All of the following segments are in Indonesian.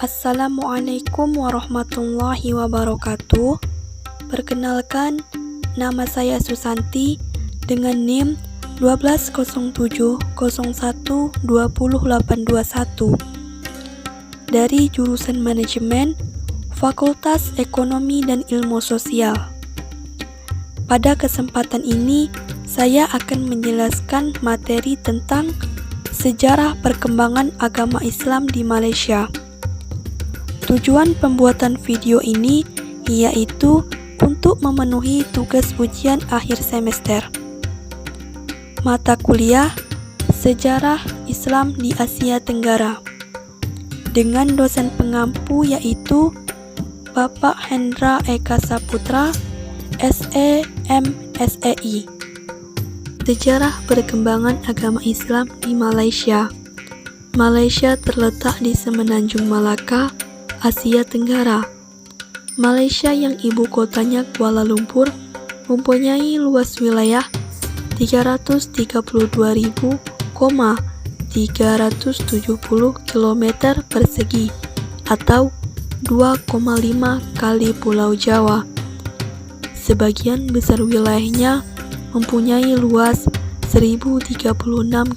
Assalamualaikum warahmatullahi wabarakatuh. Perkenalkan, nama saya Susanti dengan NIM 1207012081 dari jurusan Manajemen Fakultas Ekonomi dan Ilmu Sosial. Pada kesempatan ini, saya akan menjelaskan materi tentang sejarah perkembangan agama Islam di Malaysia. Tujuan pembuatan video ini yaitu untuk memenuhi tugas ujian akhir semester. Mata kuliah Sejarah Islam di Asia Tenggara dengan dosen pengampu yaitu Bapak Hendra Eka Saputra, SE MSEI. Sejarah perkembangan agama Islam di Malaysia. Malaysia terletak di Semenanjung Malaka, Asia Tenggara. Malaysia yang ibu kotanya Kuala Lumpur mempunyai luas wilayah 332.370 km persegi atau 2,5 kali Pulau Jawa. Sebagian besar wilayahnya mempunyai luas 1036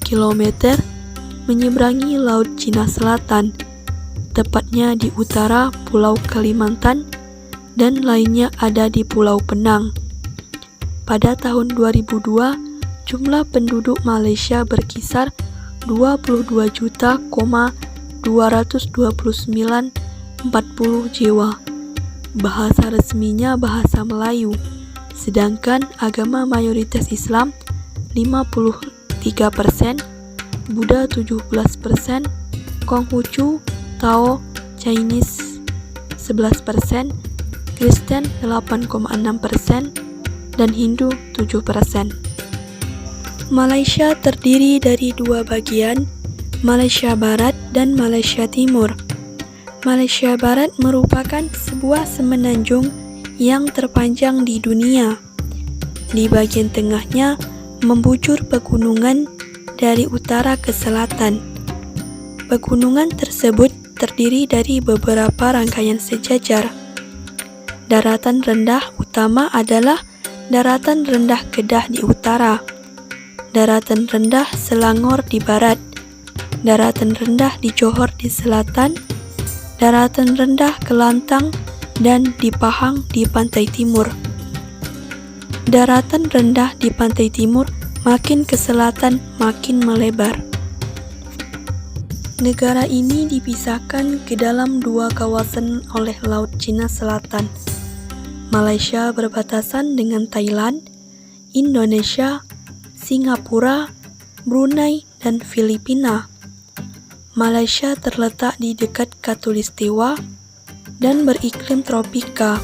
km menyeberangi Laut Cina Selatan, tepatnya di utara Pulau Kalimantan, dan lainnya ada di Pulau Penang. Pada tahun 2002, jumlah penduduk Malaysia berkisar 22.229.040 jiwa. Bahasa resminya bahasa Melayu, sedangkan agama mayoritas Islam 53%, Buddha 17%, Konghucu, Tao, Chinese 11%, Kristen 8,6%, dan Hindu 7%. Malaysia terdiri dari dua bagian, Malaysia Barat dan Malaysia Timur. Malaysia Barat merupakan sebuah semenanjung yang terpanjang di dunia. Di bagian tengahnya membujur pegunungan dari utara ke selatan. Pegunungan tersebut terdiri dari beberapa rangkaian sejajar. Daratan rendah utama adalah daratan rendah Kedah di utara, daratan rendah Selangor di barat, daratan rendah di Johor di selatan, daratan rendah Kelantang dan di Pahang di pantai timur. Daratan rendah di pantai timur makin ke selatan makin melebar. Negara ini dipisahkan ke dalam dua kawasan oleh Laut Cina Selatan. Malaysia berbatasan dengan Thailand, Indonesia, Singapura, Brunei, dan Filipina. Malaysia terletak di dekat Khatulistiwa dan beriklim tropika.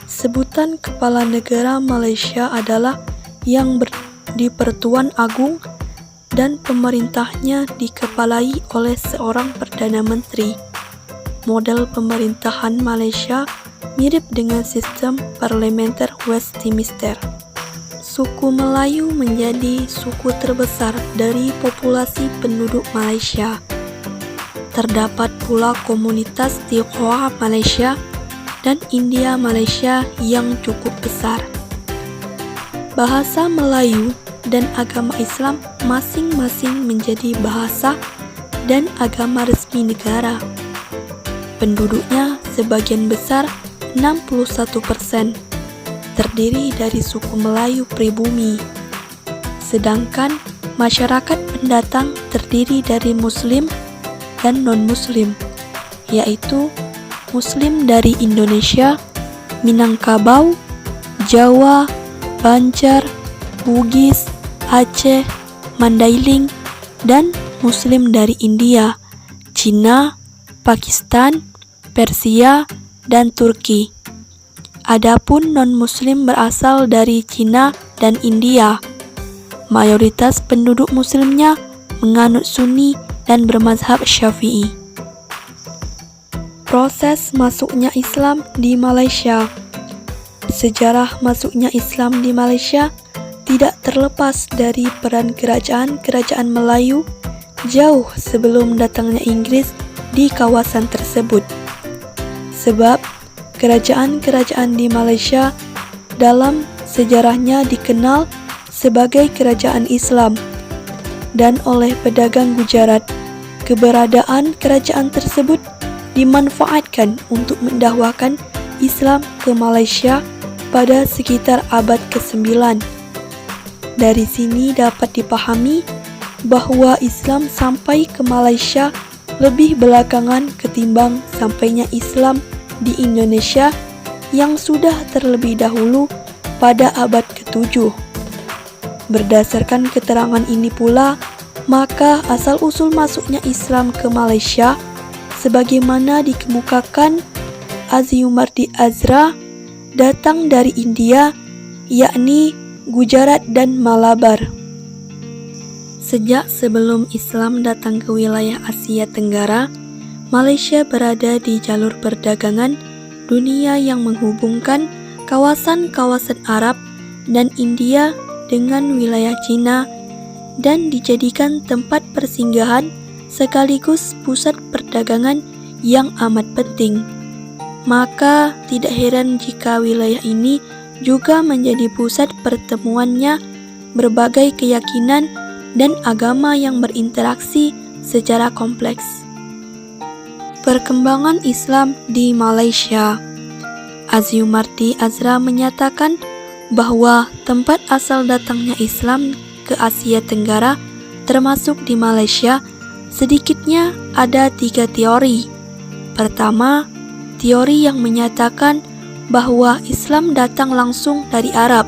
Sebutan kepala negara Malaysia adalah yang di Pertuan Agung dan pemerintahnya dikepalai oleh seorang Perdana Menteri. Model pemerintahan Malaysia mirip dengan sistem parlementer Westminster. Suku Melayu menjadi suku terbesar dari populasi penduduk Malaysia. Terdapat pula komunitas Tionghoa Malaysia dan India Malaysia yang cukup besar. Bahasa Melayu dan agama Islam masing-masing menjadi bahasa dan agama resmi negara. Penduduknya sebagian besar 61% terdiri dari suku Melayu pribumi, sedangkan masyarakat pendatang terdiri dari Muslim dan non-Muslim, yaitu Muslim dari Indonesia, Minangkabau, Jawa, Banjar, Bugis, Aceh, Mandailing, dan Muslim dari India, Cina, Pakistan, Persia, dan Turki. Adapun non-Muslim berasal dari Cina dan India. Mayoritas penduduk Muslimnya menganut Sunni dan bermazhab Syafi'i. Proses masuknya Islam di Malaysia. Sejarah masuknya Islam di Malaysia tidak terlepas dari peran kerajaan-kerajaan Melayu jauh sebelum datangnya Inggris di kawasan tersebut. Sebab kerajaan-kerajaan di Malaysia dalam sejarahnya dikenal sebagai kerajaan Islam, dan oleh pedagang Gujarat, keberadaan kerajaan tersebut dimanfaatkan untuk mendakwakan Islam ke Malaysia pada sekitar abad ke-9. Dari sini dapat dipahami bahwa Islam sampai ke Malaysia lebih belakangan ketimbang sampainya Islam di Indonesia yang sudah terlebih dahulu pada abad ke-7. Berdasarkan keterangan ini pula, maka asal-usul masuknya Islam ke Malaysia sebagaimana dikemukakan Aziumardi Azra datang dari India, yakni Gujarat dan Malabar. Sejak sebelum Islam datang ke wilayah Asia Tenggara, Malaysia berada di jalur perdagangan dunia yang menghubungkan kawasan-kawasan Arab dan India dengan wilayah Cina dan dijadikan tempat persinggahan sekaligus pusat perdagangan yang amat penting. Maka tidak heran jika wilayah ini juga menjadi pusat pertemuannya berbagai keyakinan dan agama yang berinteraksi secara kompleks. Perkembangan Islam di Malaysia. Aziumardi Azra menyatakan bahwa tempat asal datangnya Islam ke Asia Tenggara termasuk di Malaysia sedikitnya ada 3 teori. Pertama, teori yang menyatakan bahwa Islam datang langsung dari Arab,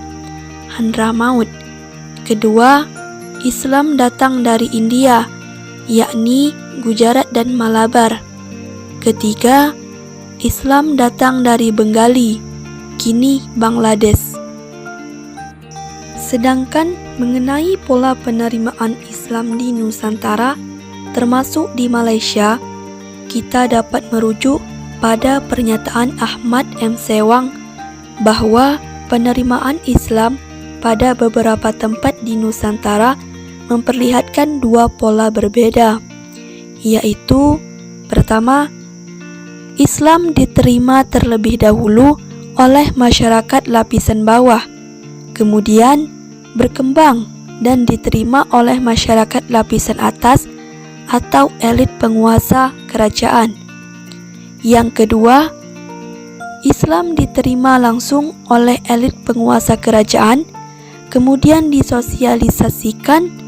Hadramaut. Kedua, Islam datang dari India, yakni Gujarat dan Malabar. Ketiga, Islam datang dari Bengali, kini Bangladesh. Sedangkan mengenai pola penerimaan Islam di Nusantara, termasuk di Malaysia, kita dapat merujuk pada pernyataan Ahmad M. Sewang bahwa penerimaan Islam pada beberapa tempat di Nusantara memperlihatkan 2 pola berbeda, yaitu pertama, Islam diterima terlebih dahulu oleh masyarakat lapisan bawah, kemudian berkembang dan diterima oleh masyarakat lapisan atas atau elit penguasa kerajaan. Yang kedua, Islam diterima langsung oleh elit penguasa kerajaan, kemudian disosialisasikan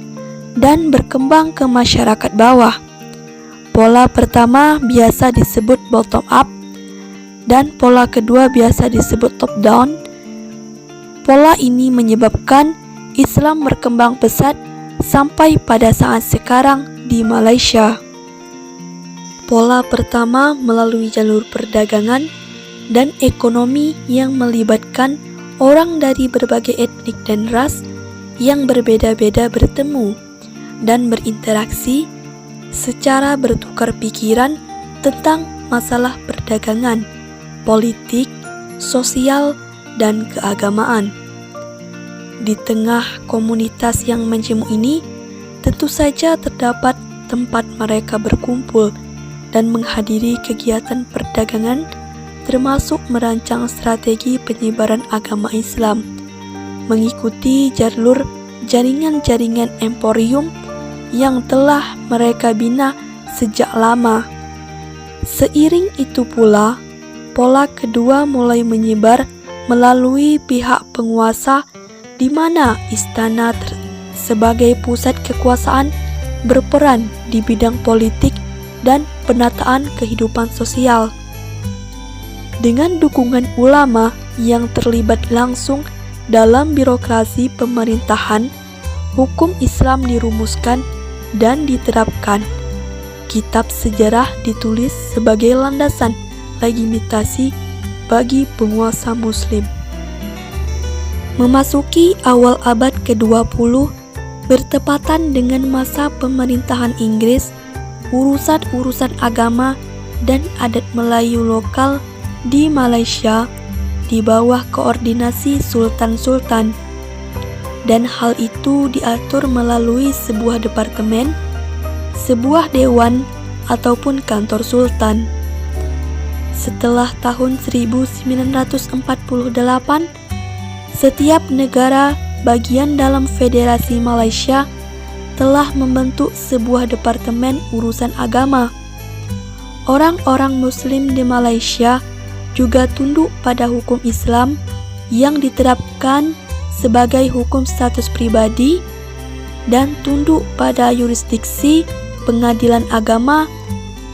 dan berkembang ke masyarakat bawah. Pola pertama biasa disebut bottom up dan pola kedua biasa disebut top down. Pola ini menyebabkan Islam berkembang pesat sampai pada saat sekarang di Malaysia. Pola pertama melalui jalur perdagangan dan ekonomi yang melibatkan orang dari berbagai etnik dan ras yang berbeda-beda bertemu dan berinteraksi secara bertukar pikiran tentang masalah perdagangan, politik, sosial, dan keagamaan. Di tengah komunitas yang majemuk ini, tentu saja terdapat tempat mereka berkumpul dan menghadiri kegiatan perdagangan, termasuk merancang strategi penyebaran agama Islam, mengikuti jalur jaringan-jaringan emporium yang telah mereka bina sejak lama. Seiring itu pula, pola kedua mulai menyebar melalui pihak penguasa di mana istana sebagai pusat kekuasaan berperan di bidang politik dan penataan kehidupan sosial. Dengan dukungan ulama yang terlibat langsung dalam birokrasi pemerintahan, hukum Islam dirumuskan dan diterapkan. Kitab sejarah ditulis sebagai landasan legitimasi bagi penguasa Muslim. Memasuki awal abad ke-20, bertepatan dengan masa pemerintahan Inggris, urusan-urusan agama dan adat Melayu lokal di Malaysia di bawah koordinasi sultan-sultan, dan hal itu diatur melalui sebuah departemen, sebuah dewan ataupun kantor sultan. Setelah tahun 1948, setiap negara bagian dalam Federasi Malaysia telah membentuk sebuah departemen urusan agama. Orang-orang Muslim di Malaysia juga tunduk pada hukum Islam yang diterapkan sebagai hukum status pribadi dan tunduk pada yurisdiksi pengadilan agama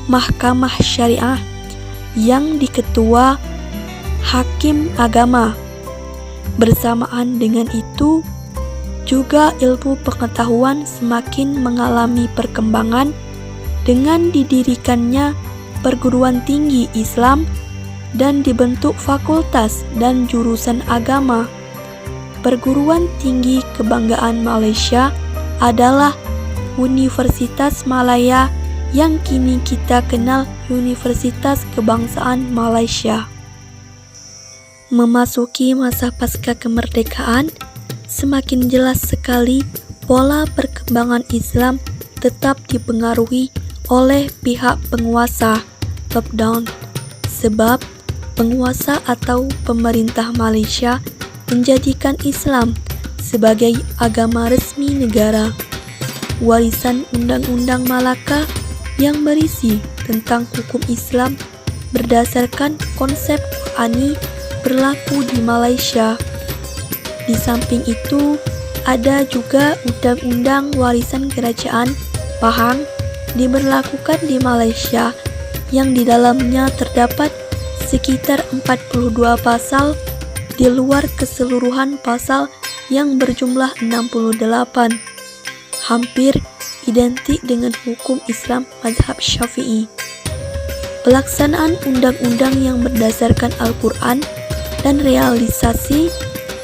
Mahkamah Syariah yang diketua Hakim Agama. Bersamaan dengan itu, juga ilmu pengetahuan semakin mengalami perkembangan dengan didirikannya perguruan tinggi Islam dan dibentuk fakultas dan jurusan agama. Perguruan tinggi kebanggaan Malaysia adalah Universitas Malaya yang kini kita kenal Universitas Kebangsaan Malaysia. Memasuki masa pasca kemerdekaan, semakin jelas sekali pola perkembangan Islam tetap dipengaruhi oleh pihak penguasa top-down, sebab penguasa atau pemerintah Malaysia menjadikan Islam sebagai agama resmi negara. Warisan Undang-Undang Malaka yang berisi tentang hukum Islam berdasarkan konsep Qur'ani berlaku di Malaysia. Di samping itu, ada juga Undang-Undang Warisan Kerajaan Pahang diberlakukan di Malaysia yang di dalamnya terdapat sekitar 42 pasal di luar keseluruhan pasal yang berjumlah 68, hampir identik dengan hukum Islam mazhab Syafi'i. Pelaksanaan undang-undang yang berdasarkan Al-Quran dan realisasi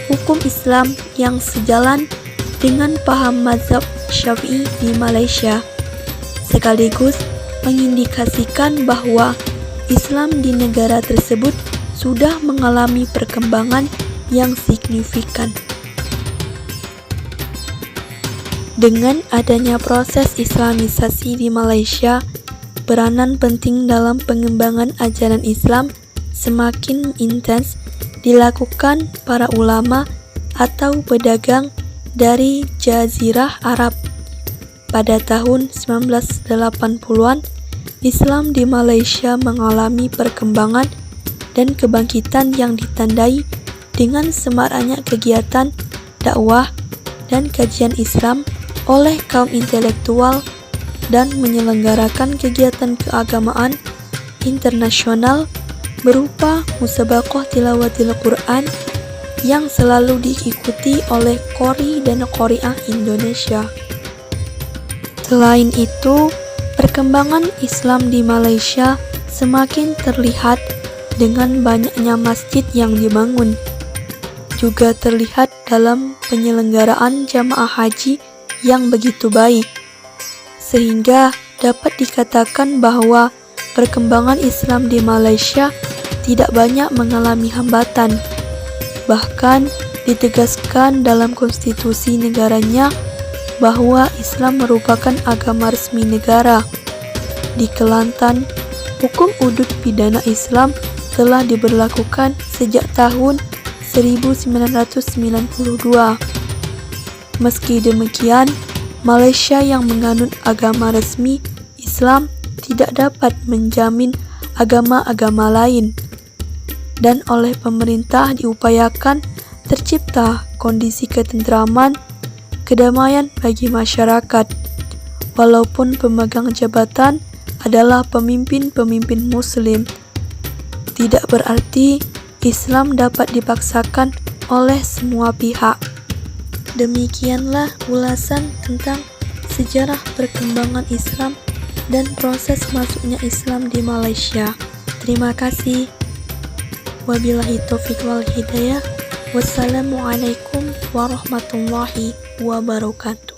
hukum Islam yang sejalan dengan paham mazhab Syafi'i di Malaysia, sekaligus mengindikasikan bahwa Islam di negara tersebut sudah mengalami perkembangan yang signifikan. Dengan adanya proses Islamisasi di Malaysia, peranan penting dalam pengembangan ajaran Islam semakin intens dilakukan para ulama atau pedagang dari Jazirah Arab. Pada tahun 1980-an, Islam di Malaysia mengalami perkembangan dan kebangkitan yang ditandai dengan semaraknya kegiatan dakwah dan kajian Islam oleh kaum intelektual dan menyelenggarakan kegiatan keagamaan internasional berupa musabaqah tilawatil Quran yang selalu diikuti oleh qori dan qoriah Indonesia. Selain itu, perkembangan Islam di Malaysia semakin terlihat dengan banyaknya masjid yang dibangun. Juga terlihat dalam penyelenggaraan jamaah haji yang begitu baik, sehingga dapat dikatakan bahwa perkembangan Islam di Malaysia tidak banyak mengalami hambatan. Bahkan ditegaskan dalam konstitusi negaranya bahwa Islam merupakan agama resmi negara. Di Kelantan, hukum udud pidana Islam telah diberlakukan sejak tahun 1992. Meski demikian, Malaysia yang menganut agama resmi Islam tidak dapat menjamin agama-agama lain, dan oleh pemerintah diupayakan tercipta kondisi ketentraman, kedamaian bagi masyarakat. Walaupun pemegang jabatan adalah pemimpin-pemimpin Muslim, tidak berarti Islam dapat dipaksakan oleh semua pihak. Demikianlah ulasan tentang sejarah perkembangan Islam dan proses masuknya Islam di Malaysia. Terima kasih. Wabillahi taufiq wal hidayah. Wassalamualaikum warahmatullahi wabarakatuh.